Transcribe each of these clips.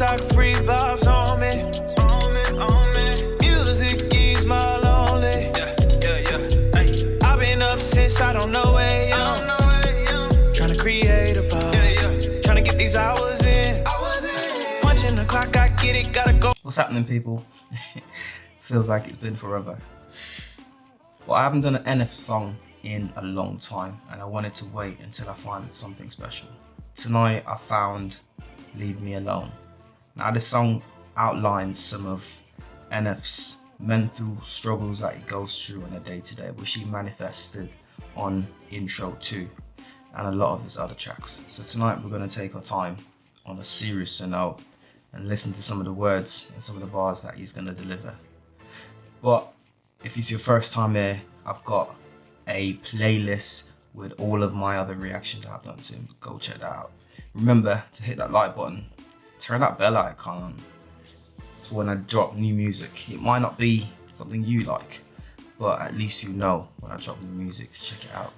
stock, free vibes on me. Music ease my lonely. I've been up since I don't know where young. Tryna create a vibe. Tryna get these hours in. Punching the clock, I get it, gotta go. What's happening, people? Feels like it's been forever. Well, I haven't done an NF song in a long time, and I wanted to wait until I find something special. Tonight I found Leave Me Alone. Now this song outlines some of NF's mental struggles that he goes through on a day-to-day, which he manifested on Intro 2 and a lot of his other tracks. So tonight we're going to take our time on a serious note and listen to some of the words and some of the bars that he's going to deliver. But if it's your first time here, I've got a playlist with all of my other reactions I've done to him. Go check that out. Remember to hit that like button, turn that bell icon on. So when I drop new music, it might not be something you like, but at least you know when I drop new music to check it out.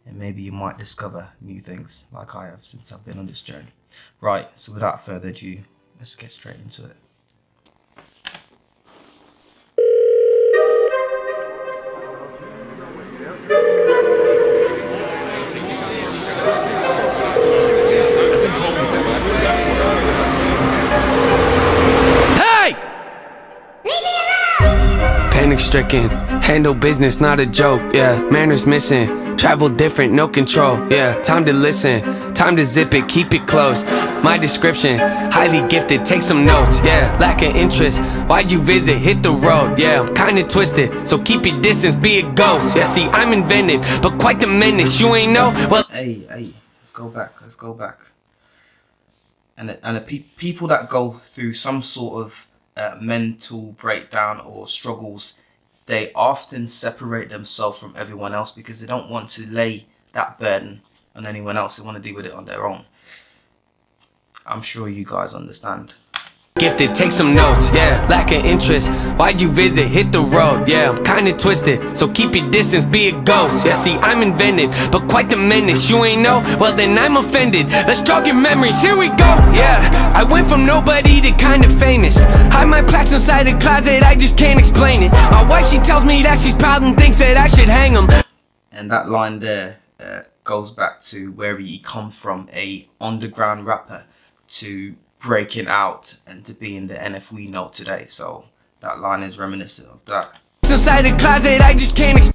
And maybe you might discover new things like I have since I've been on this journey. Right, so without further ado, let's get straight into it. Panic stricken, handle business, not a joke, yeah. Manners missing, travel different, no control, yeah. Time to listen, time to zip it, keep it close. My description, highly gifted, take some notes, yeah. Lack of interest, why'd you visit, hit the road, yeah. I'm kinda twisted, so keep your distance, be a ghost, yeah. See, I'm inventive, but quite the menace, you ain't know, well. Hey, let's go back. And the people that go through some sort of mental breakdown or struggles, they often separate themselves from everyone else because they don't want to lay that burden on anyone else. They want to deal with it on their own. I'm sure you guys understand. Gifted, take some notes, yeah. Lack of interest, why'd you visit, hit the road, yeah. I'm kinda twisted, so keep your distance, be a ghost, yeah. See, I'm inventive, but quite the menace, you ain't know, well then I'm offended. Let's jog your memories, here we go, yeah. I went from nobody to kinda famous. Hide my plaques inside a closet, I just can't explain it. My wife, she tells me that she's proud and thinks that I should hang them. And that line there goes back to where he come from, a underground rapper, to breaking out and to being the NF we know today. So that line is reminiscent of that. Inside a closet, I just can't explain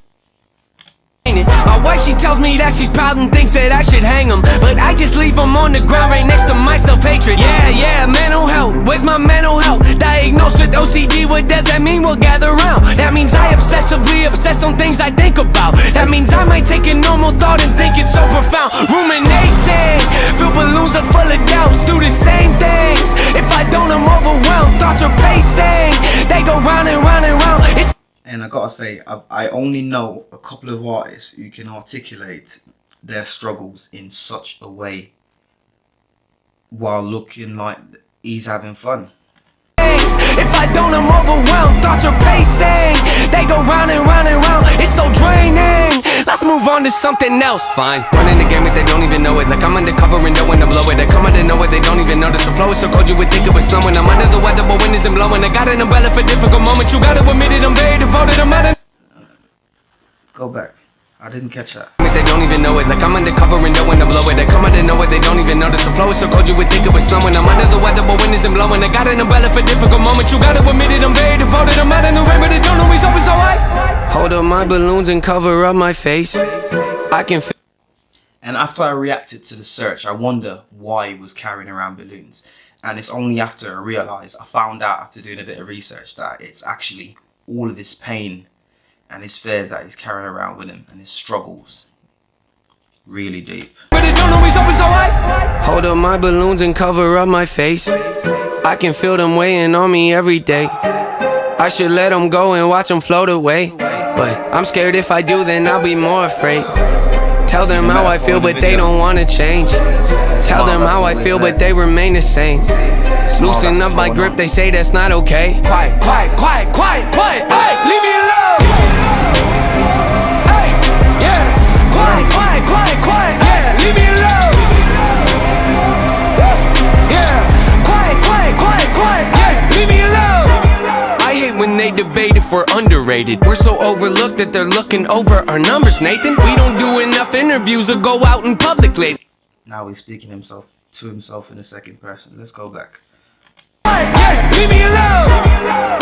it. My wife, she tells me that she's proud and thinks that I should hang them, but I just leave them on the ground right next to my self-hatred. Yeah, mental health, where's my mental health? Diagnosed with OCD, what does that mean? We'll gather round. That means I obsessively obsess on things I think about. That means I might take a normal thought and think it's so profound. Ruminating, fill balloons are full of doubts, do the same things. If I don't, I'm overwhelmed, thoughts are pacing, they go round and round and round. And I gotta say, I only know a couple of artists who can articulate their struggles in such a way while looking like he's having fun. If I don't, I'm overwhelmed, thoughts are pacing, they go round and round and round, it's so draining. Let's move on to something else. Fine, running the game if they don't even know it. Like I'm undercover and knowing to blow it. I come out of nowhere, they don't even notice. The flow is so cold you would think it was snowing. I'm under the weather but wind isn't blowing. I got an umbrella for difficult moments. You gotta admit it, I'm very devoted. I'm out of... Go back, I didn't catch that. If they don't even know it. Like I'm undercover and knowing to blow it. I come out of nowhere, they don't even notice. The flow is so cold you would think it was snowing. I'm under the weather but wind isn't blowing. I got an umbrella for difficult moments. You gotta admit it, I'm very devoted. I'm out in the rain but it don't always always alright. Hold up my balloons and cover up my face. I can feel. And after I reacted to the search, I wonder why he was carrying around balloons. And it's only after I realized, I found out after doing a bit of research, that it's actually all of his pain and his fears that he's carrying around with him and his struggles. Really deep. But it don't always always alright. Hold up my balloons and cover up my face. I can feel them weighing on me every day. I should let them go and watch them float away, but I'm scared if I do then I'll be more afraid. Tell them how I feel but they don't wanna change. Tell them how I feel but they remain the same. Loosen up my grip, they say that's not okay. Quiet, quiet, quiet, quiet, quiet. Hey, leave me alone. Hey, yeah. Quiet, quiet, quiet, quiet. Yeah, leave me alone. Yeah, quiet, quiet, quiet. debate if we're underrated. We're so overlooked that they're looking over our numbers, Nathan. We don't do enough interviews or go out in public lately. Now he's speaking to himself in the second person. Let's go back. Yeah, leave me alone.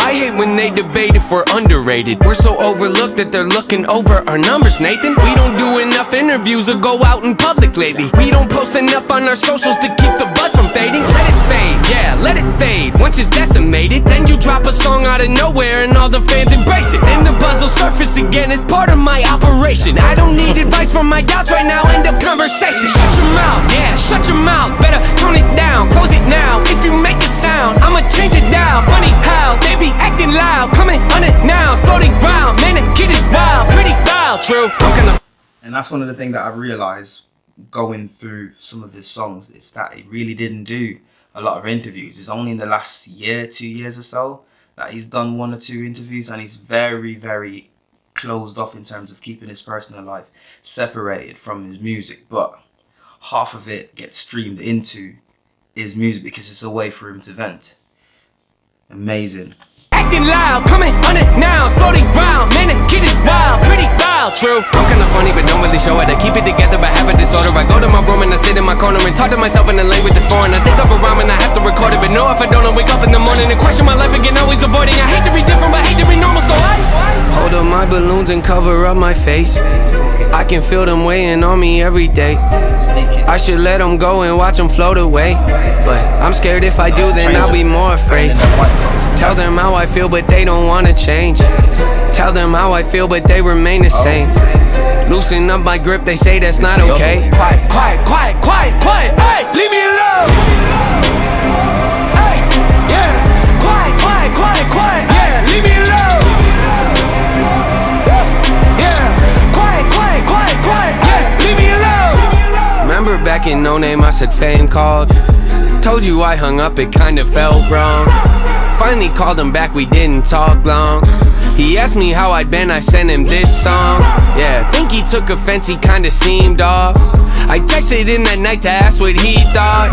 I hate when they debate if we're underrated. We're so overlooked that they're looking over our numbers, Nathan. We don't do enough interviews or go out in public lately. We don't post enough on our socials to keep the buzz from fading. Let it fade, yeah, let it fade. Once it's decimated, then you drop a song out of nowhere and all the fans embrace it. Then the buzz will surface again as part of my operation. I don't need advice from my doubts right now, end of conversation. Shut your mouth, yeah, shut your mouth. Better tone it down, close it now. If you make a sound, I'ma change it down. Funny how they be acting loud, coming unannounced, floating round. Man, the kid is wild, pretty wild, true. And that's one of the things that I've realized going through some of his songs, is that he really didn't do a lot of interviews. It's only in the last year, 2 years or so, that he's done 1 or 2 interviews, and he's very, very closed off in terms of keeping his personal life separated from his music. But half of it gets streamed into his music because it's a way for him to vent. Amazing. Acting loud, coming unannounced, floating round. Man, the kid is wild, pretty wild, true. I'm kinda funny, but don't really show it. I keep it together, but have a disorder. I go to my room and I sit in my corner and talk to myself in a language that's foreign. I think of a rhyme and I have to record it, but no, if I don't, I wake up in the morning and question my life again, always avoiding. I hate to be different, but hate to be normal, so I hold up my balloons and cover up my face. I can feel them weighing on me every day. I should let them go and watch them float away, but I'm scared if I do, then I'll be more afraid. Tell them how I feel, but they don't wanna change. Tell them how I feel, but they remain the same. Loosen up my grip, they say that's not okay. Quiet, quiet, quiet, quiet, quiet. Hey, leave me alone. Hey, yeah. Quiet, quiet, quiet, quiet. Yeah, leave me alone. Yeah. Quiet, quiet, quiet, quiet. Yeah, leave me alone. Remember back in No Name, I said fame called. Told you I hung up, it kinda felt wrong. Finally called him back, we didn't talk long. He asked me how I'd been, I sent him this song. Yeah, think he took offense, he kinda seemed off. I texted him that night to ask what he thought.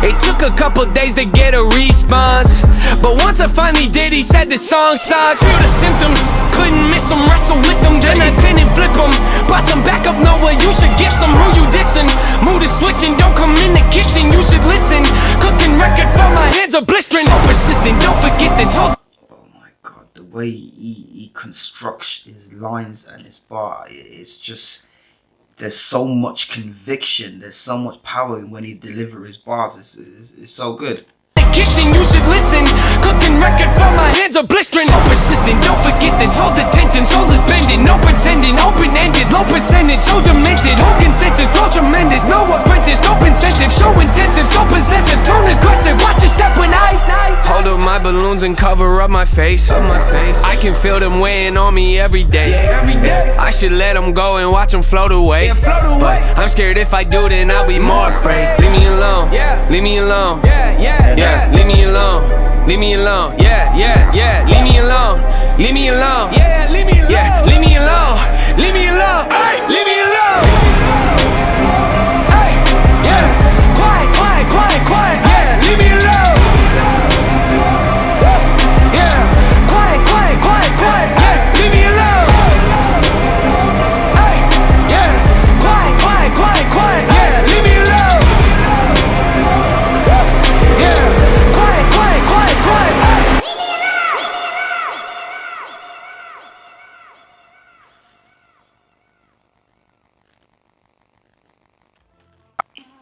It took a couple days to get a response, but once I finally did, he said the song sucks. Feel the symptoms, couldn't miss him, wrestle with them. Then I pin and flip him, brought some backup, know what you should get some. Who you dissing? Mood is switching, don't come in the kitchen, you should listen. Cooking record for my hands are blistering. So persistent, don't forget this whole. Oh my god, the way he constructs his lines and his bar, it's just, there's so much conviction, there's so much power when he delivers his bars. It's so good. Kitchen, you should listen. Cooking record for my hands are blistering. So persistent, don't forget this. Hold attention, soul is bending. No pretending, open-ended, low percentage, so demented. Hold consensus, flow tremendous. No apprentice, no incentive. Show intensive, so possessive, tone aggressive. Watch your step when I hold up my balloons and cover up my face. I can feel them weighing on me every day. I should let them go and watch them float away. But I'm scared if I do, then I'll be more afraid. Leave me alone, leave me alone. Yeah, leave me alone, leave me alone, yeah, leave me alone, leave me alone, leave me alone, leave me alone, leave me alone, hey, leave me alone, hey, yeah, quiet, quiet, quiet, quiet, yeah, leave me alone, yeah, quiet, quiet, quiet, quiet, yeah, leave me alone, hey, yeah, quiet, quiet, quiet, quiet, yeah, leave me alone.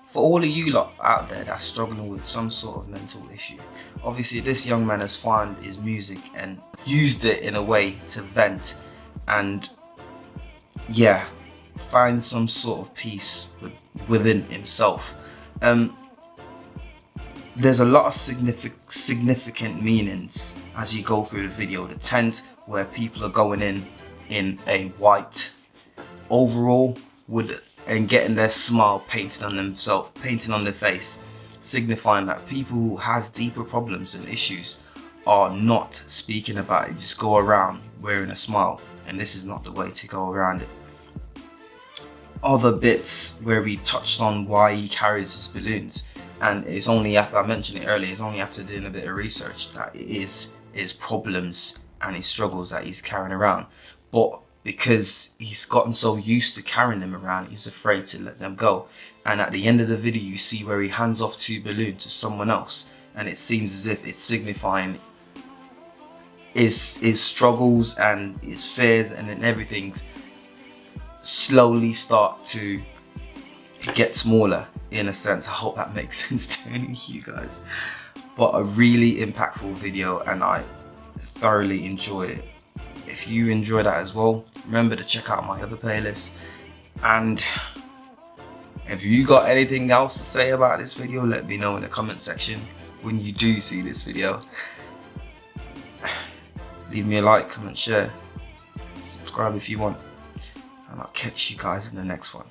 For all of you lot out there that's struggling with some sort of mental issue, obviously this young man has found his music and used it in a way to vent and, yeah, find some sort of peace within himself. There's a lot of significant meanings as you go through the video. The tent where people are going in a white overall and getting their smile painted on themselves, painting on their face, signifying that people who has deeper problems and issues are not speaking about it, just go around wearing a smile, and this is not the way to go around it. Other bits where we touched on why he carries his balloons, and it's only after, I mentioned it earlier, it's only after doing a bit of research that it is his problems and his struggles that he's carrying around. But because he's gotten so used to carrying them around, he's afraid to let them go. And at the end of the video, you see where he hands off 2 balloons to someone else, and it seems as if it's signifying his struggles and his fears, and then everything slowly start to get smaller, in a sense. I hope that makes sense to any of you guys. But a really impactful video, and I thoroughly enjoyed it. If you enjoy that as well, remember to check out my other playlists. And if you got anything else to say about this video, let me know in the comment section when you do see this video. Leave me a like, comment, share, subscribe if you want, and I'll catch you guys in the next one.